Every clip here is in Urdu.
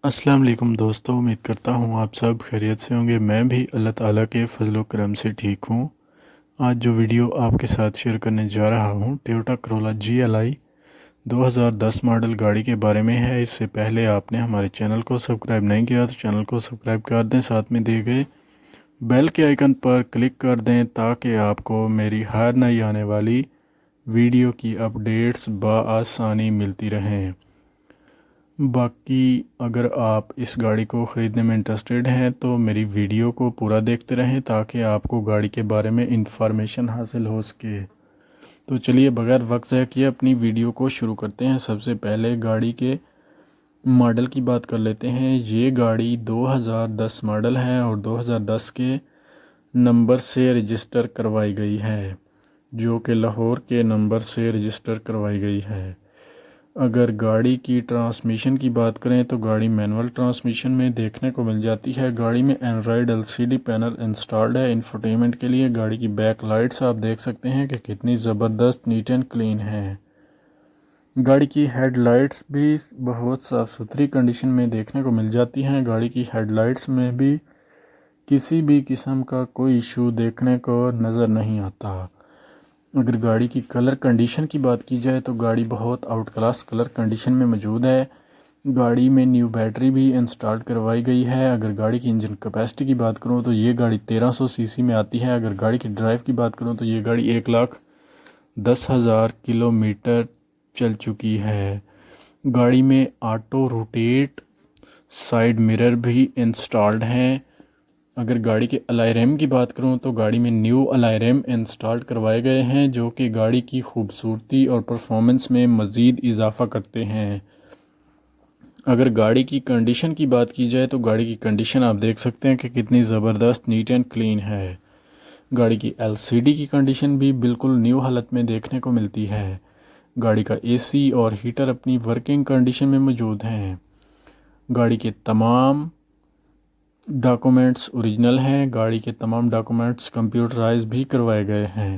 السلام علیکم دوستو، امید کرتا ہوں آپ سب خیریت سے ہوں گے۔ میں بھی اللہ تعالیٰ کے فضل و کرم سے ٹھیک ہوں۔ آج جو ویڈیو آپ کے ساتھ شیئر کرنے جا رہا ہوں ٹویوٹا کرولا GLI 2010 ماڈل گاڑی کے بارے میں ہے۔ اس سے پہلے آپ نے ہمارے چینل کو سبسکرائب نہیں کیا تو چینل کو سبسکرائب کر دیں، ساتھ میں دیے گئے بیل کے آئیکن پر کلک کر دیں تاکہ آپ کو میری ہر نئی آنے والی ویڈیو کی اپڈیٹس بآسانی ملتی رہیں۔ باقی اگر آپ اس گاڑی کو خریدنے میں انٹرسٹڈ ہیں تو میری ویڈیو کو پورا دیکھتے رہیں تاکہ آپ کو گاڑی کے بارے میں انفارمیشن حاصل ہو سکے۔ تو چلیے بغیر وقت ضائع کیے اپنی ویڈیو کو شروع کرتے ہیں۔ سب سے پہلے گاڑی کے ماڈل کی بات کر لیتے ہیں۔ یہ گاڑی 2010 ماڈل ہے اور 2010 کے نمبر سے رجسٹر کروائی گئی ہے، جو کہ لاہور کے نمبر سے رجسٹر کروائی گئی ہے۔ اگر گاڑی کی ٹرانسمیشن کی بات کریں تو گاڑی مینول ٹرانسمیشن میں دیکھنے کو مل جاتی ہے۔ گاڑی میں اینڈرائڈ LCD پینل انسٹالڈ ہے۔ انفوٹینمنٹ کے لیے گاڑی کی بیک لائٹس آپ دیکھ سکتے ہیں کہ کتنی زبردست نیٹ اینڈ کلین ہے۔ گاڑی کی ہیڈ لائٹس بھی بہت صاف ستھری کنڈیشن میں دیکھنے کو مل جاتی ہیں۔ گاڑی کی ہیڈ لائٹس میں بھی کسی بھی قسم کا کوئی ایشو دیکھنے کو نظر نہیں آتا۔ اگر گاڑی کی کلر کنڈیشن کی بات کی جائے تو گاڑی بہت آؤٹ کلاس کلر کنڈیشن میں موجود ہے۔ گاڑی میں نیو بیٹری بھی انسٹال کروائی گئی ہے۔ اگر گاڑی کی انجن کیپیسٹی کی بات کروں تو یہ گاڑی 1300 cc میں آتی ہے۔ اگر گاڑی کی ڈرائیو کی بات کروں تو یہ گاڑی 1,10,000 کلومیٹر چل چکی ہے۔ گاڑی میں آٹو روٹیٹ سائیڈ مرر بھی انسٹالڈ ہیں۔ اگر گاڑی کے الائی ریم کی بات کروں تو گاڑی میں نیو الائی ریم انسٹال کروائے گئے ہیں، جو کہ گاڑی کی خوبصورتی اور پرفارمنس میں مزید اضافہ کرتے ہیں۔ اگر گاڑی کی کنڈیشن کی بات کی جائے تو گاڑی کی کنڈیشن آپ دیکھ سکتے ہیں کہ کتنی زبردست نیٹ اینڈ کلین ہے۔ گاڑی کی LCD کی کنڈیشن بھی بالکل نیو حالت میں دیکھنے کو ملتی ہے۔ گاڑی کا AC اور ہیٹر اپنی ورکنگ کنڈیشن میں موجود ہیں۔ گاڑی کے تمام ڈاکومنٹس اوریجنل ہیں۔ گاڑی کے تمام ڈاکومنٹس کمپیوٹرائز بھی کروائے گئے ہیں۔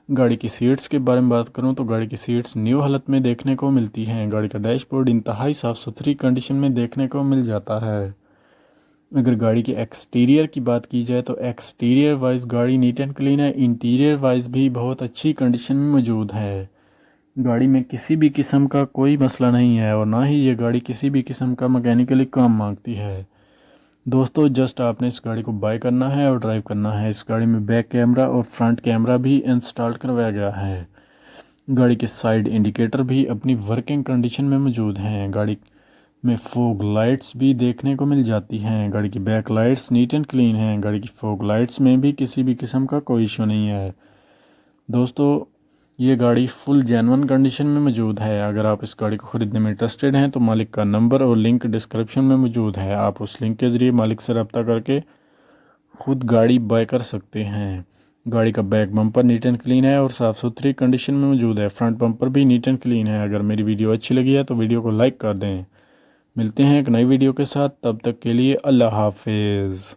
گاڑی کی سیٹس کے بارے میں بات کروں تو گاڑی کی سیٹس نیو حالت میں دیکھنے کو ملتی ہیں۔ گاڑی کا ڈیش بورڈ انتہائی صاف ستھری کنڈیشن میں دیکھنے کو مل جاتا ہے۔ اگر گاڑی کے ایکسٹیریئر کی بات کی جائے تو ایکسٹیریئر وائز گاڑی نیٹ اینڈ کلین ہے۔ انٹیریئر وائز بھی بہت اچھی کنڈیشن میں موجود ہے۔ گاڑی میں کسی بھی قسم کا کوئی مسئلہ نہیں ہے اور نہ ہی یہ گاڑی کسی بھی قسم کا مکینیکلی کام مانگتی ہے۔ دوستو جسٹ آپ نے اس گاڑی کو بائی کرنا ہے اور ڈرائیو کرنا ہے۔ اس گاڑی میں بیک کیمرہ اور فرنٹ کیمرہ بھی انسٹال کروایا گیا ہے۔ گاڑی کے سائیڈ انڈیکیٹر بھی اپنی ورکنگ کنڈیشن میں موجود ہیں۔ گاڑی میں فوگ لائٹس بھی دیکھنے کو مل جاتی ہیں۔ گاڑی کی back lights neat and clean ہیں۔ گاڑی کی فوگ لائٹس میں بھی کسی بھی قسم کا کوئی ایشو نہیں ہے۔ دوستو یہ گاڑی فل جینون کنڈیشن میں موجود ہے۔ اگر آپ اس گاڑی کو خریدنے میں انٹرسٹڈ ہیں تو مالک کا نمبر اور لنک ڈسکرپشن میں موجود ہے۔ آپ اس لنک کے ذریعے مالک سے رابطہ کر کے خود گاڑی بائی کر سکتے ہیں۔ گاڑی کا back bumper neat and clean ہے اور صاف ستھری کنڈیشن میں موجود ہے۔ فرنٹ بمپر بھی نیٹ اینڈ کلین ہے۔ اگر میری ویڈیو اچھی لگی ہے تو ویڈیو کو لائک کر دیں۔ ملتے ہیں ایک نئی ویڈیو کے ساتھ، تب تک کے لیے اللہ حافظ۔